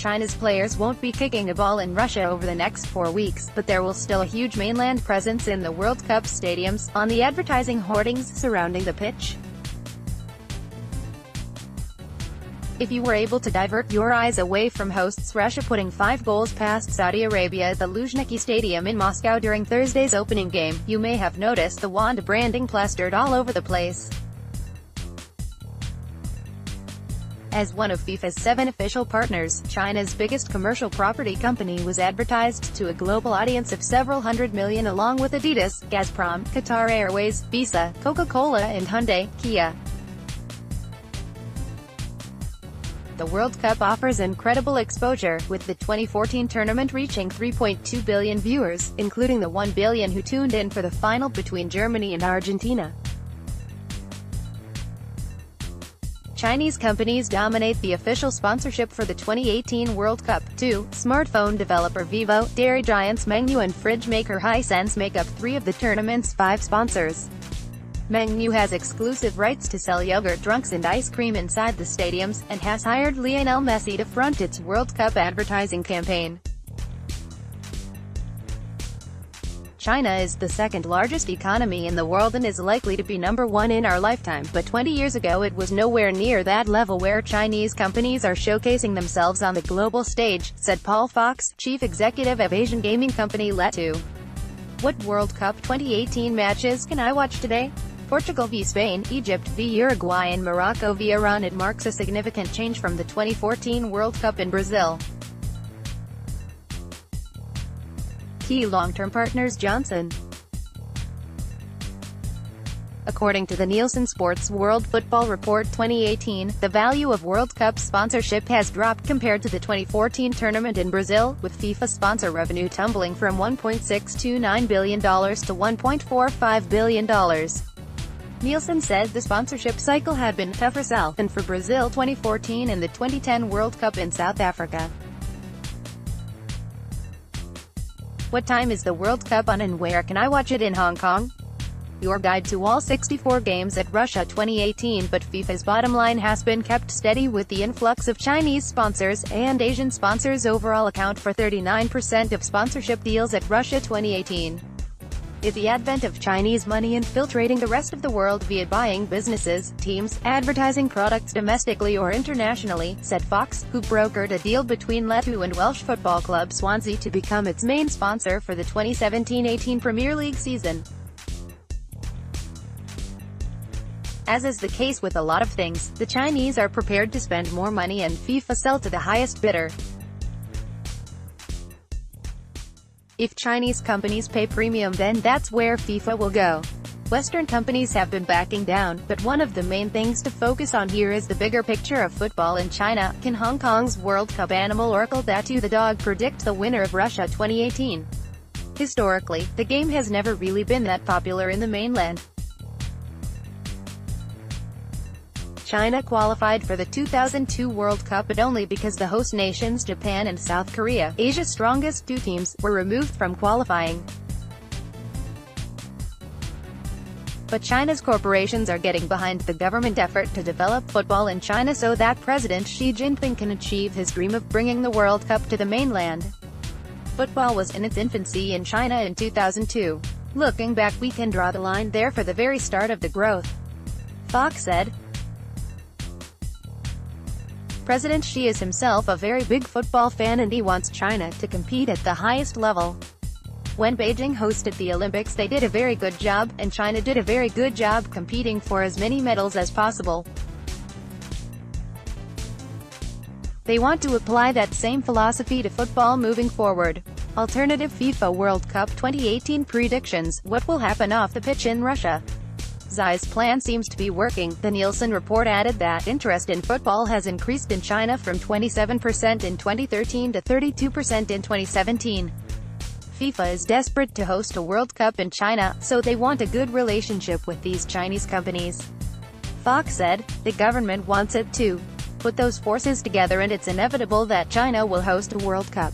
China's players won't be kicking a ball in Russia over the next 4 weeks, but there will still a huge mainland presence in the World Cup stadiums, on the advertising hoardings surrounding the pitch. If you were able to divert your eyes away from hosts Russia putting 5 goals past Saudi Arabia at the Luzhniki Stadium in Moscow during Thursday's opening game, you may have noticed the Wanda branding plastered all over the place. As one of FIFA's 7 official partners, China's biggest commercial property company was advertised to a global audience of several hundred million along with Adidas, Gazprom, Qatar Airways, Visa, Coca-Cola and Hyundai, Kia. The World Cup offers incredible exposure, with the 2014 tournament reaching 3.2 billion viewers, including the 1 billion who tuned in for the final between Germany and Argentina. Chinese companies dominate the official sponsorship for the 2018 World Cup, too. Smartphone developer Vivo, dairy giants Mengniu and fridge maker Hisense make up 3 of the tournament's 5 sponsors. Mengniu has exclusive rights to sell yogurt drunks and ice cream inside the stadiums, and has hired Lionel Messi to front its World Cup advertising campaign. China is the second largest economy in the world and is likely to be number 1 in our lifetime, but 20 years ago it was nowhere near that level where Chinese companies are showcasing themselves on the global stage, said Paul Fox, chief executive of Asian gaming company Let2. What World Cup 2018 matches can I watch today? Portugal v Spain, Egypt v Uruguay and Morocco v Iran. It marks a significant change from the 2014 World Cup in Brazil. Key long-term partners Johnson. According to the Nielsen Sports World Football Report 2018, the value of World Cup sponsorship has dropped compared to the 2014 tournament in Brazil, with FIFA sponsor revenue tumbling from $1.629 billion to $1.45 billion. Nielsen said the sponsorship cycle had been tougher south and for Brazil 2014 and the 2010 World Cup in South Africa. What time is the World Cup on and where can I watch it in Hong Kong? Your guide to all 64 games at Russia 2018. But FIFA's bottom line has been kept steady, with the influx of Chinese sponsors, and Asian sponsors overall account for 39% of sponsorship deals at Russia 2018. Is the advent of Chinese money infiltrating the rest of the world via buying businesses, teams, advertising products domestically or internationally, said Fox, who brokered a deal between Let2 and Welsh football club Swansea to become its main sponsor for the 2017-18 Premier League season. As is the case with a lot of things, the Chinese are prepared to spend more money and FIFA sell to the highest bidder. If Chinese companies pay premium, then that's where FIFA will go. Western companies have been backing down, but one of the main things to focus on here is the bigger picture of football in China. Can Hong Kong's World Cup animal oracle Datu the dog predict the winner of Russia 2018? Historically, the game has never really been that popular in the mainland. China qualified for the 2002 World Cup, but only because the host nations Japan and South Korea, Asia's strongest 2 teams, were removed from qualifying. But China's corporations are getting behind the government effort to develop football in China so that President Xi Jinping can achieve his dream of bringing the World Cup to the mainland. Football was in its infancy in China in 2002. Looking back, we can draw the line there for the very start of the growth, Fox said. President Xi is himself a very big football fan and he wants China to compete at the highest level. When Beijing hosted the Olympics, they did a very good job, and China did a very good job competing for as many medals as possible. They want to apply that same philosophy to football moving forward. Alternative FIFA World Cup 2018 predictions: what will happen off the pitch in Russia? Xi's plan seems to be working. The Nielsen report added that interest in football has increased in China from 27% in 2013 to 32% in 2017. FIFA is desperate to host a World Cup in China, so they want a good relationship with these Chinese companies. Fox said, the government wants it too. Put those forces together and it's inevitable that China will host a World Cup.